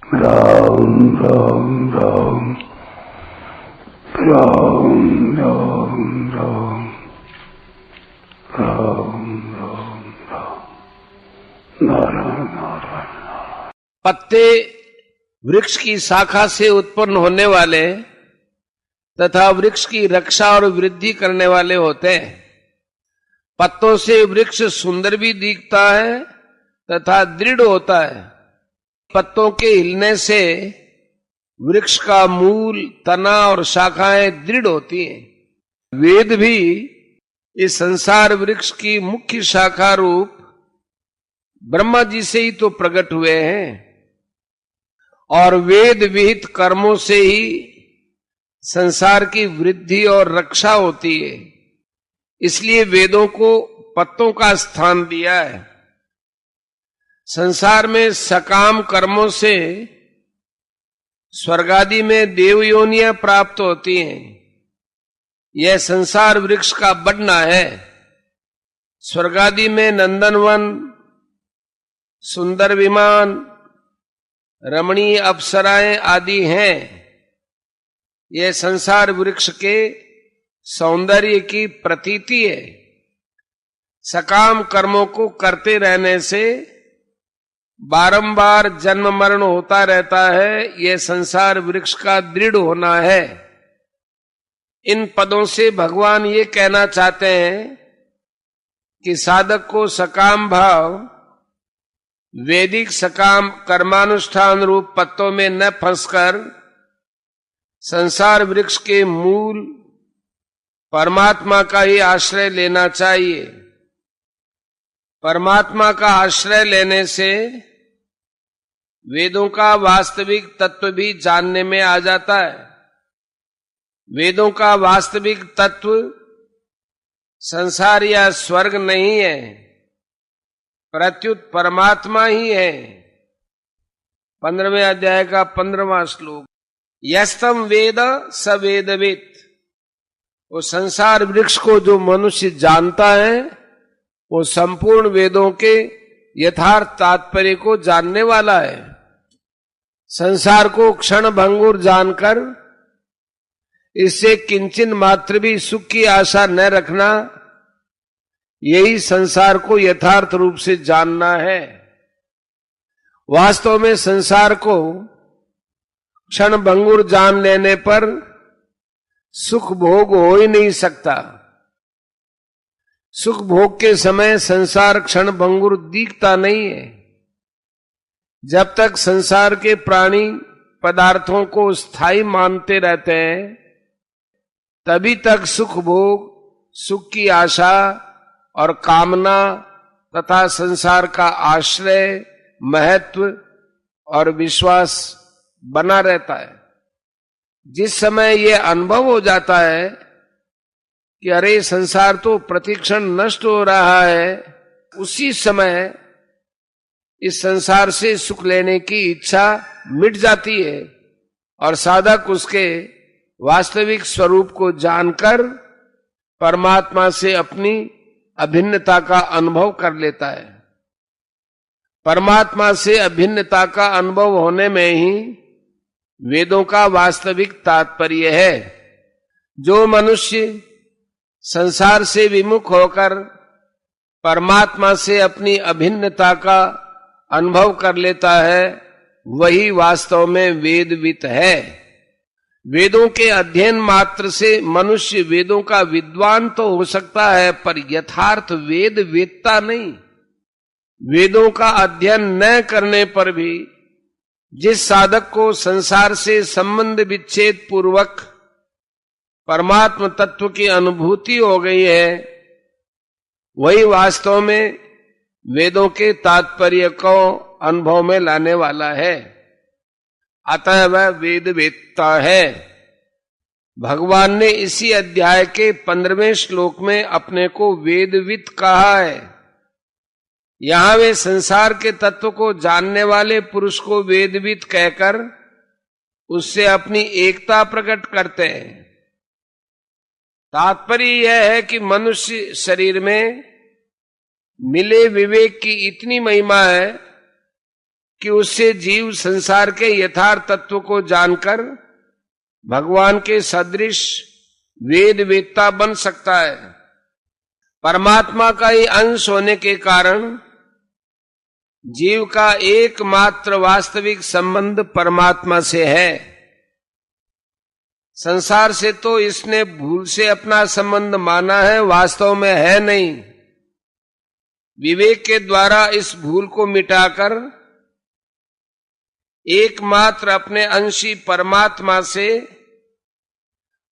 राम राम राम राम राम राम राम राम राम नारायण नारायण। पत्ते वृक्ष की शाखा से उत्पन्न होने वाले तथा वृक्ष की रक्षा और वृद्धि करने वाले होते हैं। पत्तों से वृक्ष सुंदर भी दिखता है तथा दृढ़ होता है। पत्तों के हिलने से वृक्ष का मूल, तना और शाखाएं दृढ़ होती हैं। वेद भी इस संसार वृक्ष की मुख्य शाखा रूप ब्रह्मा जी से ही तो प्रकट हुए हैं और वेद विहित कर्मों से ही संसार की वृद्धि और रक्षा होती है। इसलिए वेदों को पत्तों का स्थान दिया है। संसार में सकाम कर्मों से स्वर्ग आदि में देव योनियां प्राप्त होती हैं। यह संसार वृक्ष का बढ़ना है। स्वर्ग आदि में नंदनवन, सुंदर विमान, रमणीय अप्सराएं आदि हैं। यह संसार वृक्ष के सौंदर्य की प्रतीति है। सकाम कर्मों को करते रहने से बारंबार जन्म मरण होता रहता है। यह संसार वृक्ष का दृढ़ होना है। इन पदों से भगवान ये कहना चाहते हैं कि साधक को सकाम भाव वैदिक सकाम कर्मानुष्ठान रूप पत्तों में न फंसकर संसार वृक्ष के मूल परमात्मा का ही आश्रय लेना चाहिए। परमात्मा का आश्रय लेने से वेदों का वास्तविक तत्व भी जानने में आ जाता है। वेदों का वास्तविक तत्व संसार या स्वर्ग नहीं है, प्रत्युत परमात्मा ही है। 15वें अध्याय का 15वां श्लोक, यस्तम वेद स वेदवित्। वो संसार वृक्ष को जो मनुष्य जानता है वो संपूर्ण वेदों के यथार्थ तात्पर्य को जानने वाला है। संसार को क्षण भंगुर जानकर इससे किंचन मात्र भी सुख की आशा न रखना, यही संसार को यथार्थ रूप से जानना है। वास्तव में संसार को क्षण भंगुर जान लेने पर सुख भोग हो ही नहीं सकता। सुख भोग के समय संसार क्षण भंगुर दिखता नहीं है। जब तक संसार के प्राणी पदार्थों को स्थायी मानते रहते हैं तभी तक सुख भोग, सुख की आशा और कामना तथा संसार का आश्रय, महत्व और विश्वास बना रहता है। जिस समय यह अनुभव हो जाता है कि अरे संसार तो प्रतिक्षण नष्ट हो रहा है, उसी समय इस संसार से सुख लेने की इच्छा मिट जाती है और साधक उसके वास्तविक स्वरूप को जानकर परमात्मा से अपनी अभिन्नता का अनुभव कर लेता है। परमात्मा से अभिन्नता का अनुभव होने में ही वेदों का वास्तविक तात्पर्य है। जो मनुष्य संसार से विमुख होकर परमात्मा से अपनी अभिन्नता का अनुभव कर लेता है वही वास्तव में वेदवित है। वेदों के अध्ययन मात्र से मनुष्य वेदों का विद्वान तो हो सकता है पर यथार्थ वेद वेदता नहीं। वेदों का अध्ययन न करने पर भी जिस साधक को संसार से संबंध विच्छेद पूर्वक परमात्म तत्व की अनुभूति हो गई है वही वास्तव में वेदों के तात्पर्य को अनुभव में लाने वाला है। अतः वह वेद वेदता है। भगवान ने इसी अध्याय के 15वें श्लोक में अपने को वेदवित कहा है। यहां वे संसार के तत्व को जानने वाले पुरुष को वेदवित कहकर उससे अपनी एकता प्रकट करते हैं। तात्पर्य यह है कि मनुष्य शरीर में मिले विवेक की इतनी महिमा है कि उससे जीव संसार के यथार्थ तत्व को जानकर भगवान के सदृश वेद वेत्ता बन सकता है। परमात्मा का ही अंश होने के कारण जीव का एकमात्र वास्तविक संबंध परमात्मा से है। संसार से तो इसने भूल से अपना संबंध माना है, वास्तव में है नहीं। विवेक के द्वारा इस भूल को मिटाकर एकमात्र अपने अंशी परमात्मा से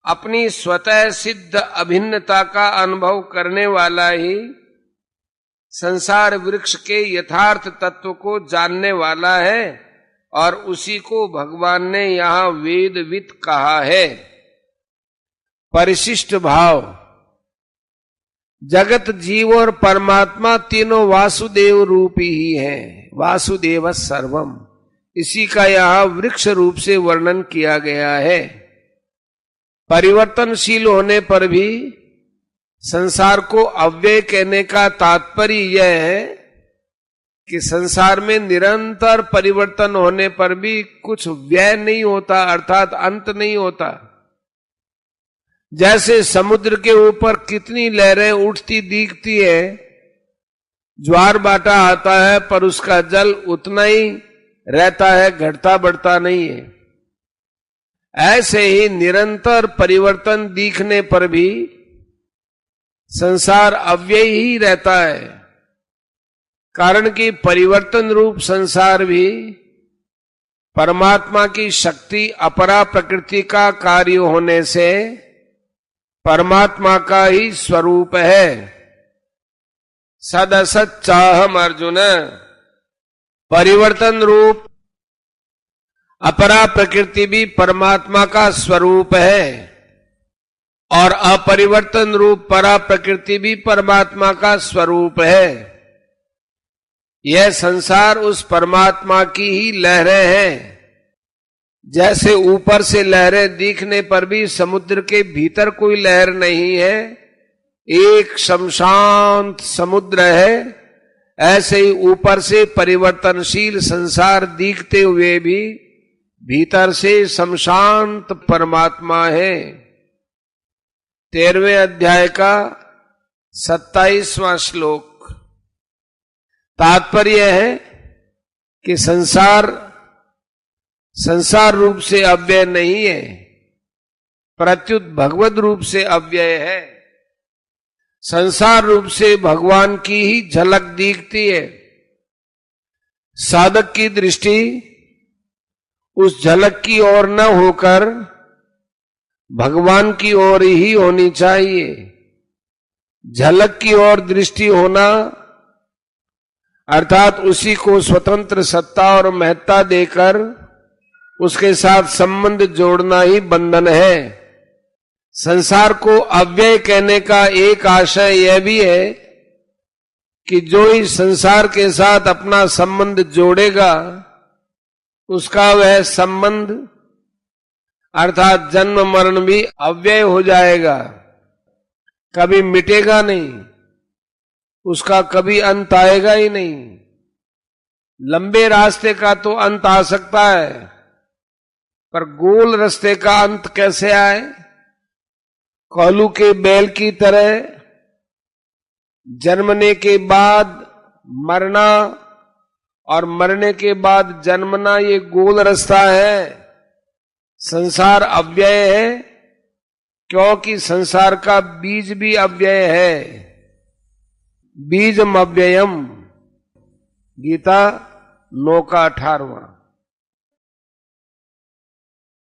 अपनी स्वतः सिद्ध अभिन्नता का अनुभव करने वाला ही संसार वृक्ष के यथार्थ तत्व को जानने वाला है, और उसी को भगवान ने यहां वेदवित् कहा है। परिशिष्ट भाव। जगत, जीव और परमात्मा तीनों वासुदेव रूपी ही हैं। वासुदेव सर्वम, इसी का यहां वृक्ष रूप से वर्णन किया गया है। परिवर्तनशील होने पर भी संसार को अव्यय कहने का तात्पर्य यह है कि संसार में निरंतर परिवर्तन होने पर भी कुछ व्यय नहीं होता, अर्थात अंत नहीं होता। जैसे समुद्र के ऊपर कितनी लहरें उठती दिखती है, ज्वार बाटा आता है पर उसका जल उतना ही रहता है, घटता बढ़ता नहीं है। ऐसे ही निरंतर परिवर्तन दिखने पर भी संसार अव्यय ही रहता है, कारण कि परिवर्तन रूप संसार भी परमात्मा की शक्ति अपरा प्रकृति का कार्य होने से परमात्मा का ही स्वरूप है। सदसत चाहम अर्जुन, परिवर्तन रूप अपरा प्रकृति भी परमात्मा का स्वरूप है, और अपरिवर्तन रूप परा प्रकृति भी परमात्मा का स्वरूप है। यह संसार उस परमात्मा की ही लहरें हैं। जैसे ऊपर से लहरें दिखने पर भी समुद्र के भीतर कोई लहर नहीं है, एक शमशांत समुद्र है, ऐसे ही ऊपर से परिवर्तनशील संसार दिखते हुए भी भीतर से शमशांत परमात्मा है। 13वें अध्याय का 27वां श्लोक। तात्पर्य है कि संसार रूप से अव्यय नहीं है, प्रत्युत भगवत रूप से अव्यय है। संसार रूप से भगवान की ही झलक दिखती है। साधक की दृष्टि उस झलक की ओर न होकर भगवान की ओर ही होनी चाहिए। झलक की ओर दृष्टि होना अर्थात उसी को स्वतंत्र सत्ता और महत्ता देकर उसके साथ संबंध जोड़ना ही बंधन है। संसार को अव्यय कहने का एक आशय यह भी है कि जो इस संसार के साथ अपना संबंध जोड़ेगा उसका वह संबंध अर्थात जन्म मरण भी अव्यय हो जाएगा, कभी मिटेगा नहीं, उसका कभी अंत आएगा ही नहीं। लंबे रास्ते का तो अंत आ सकता है, पर गोल रास्ते का अंत कैसे आए? कोल्हू के बैल की तरह जन्मने के बाद मरना और मरने के बाद जन्मना, ये गोल रास्ता है। संसार अव्यय है क्योंकि संसार का बीज भी अव्यय है। बीजम अव्ययम, गीता 9 का 18वां।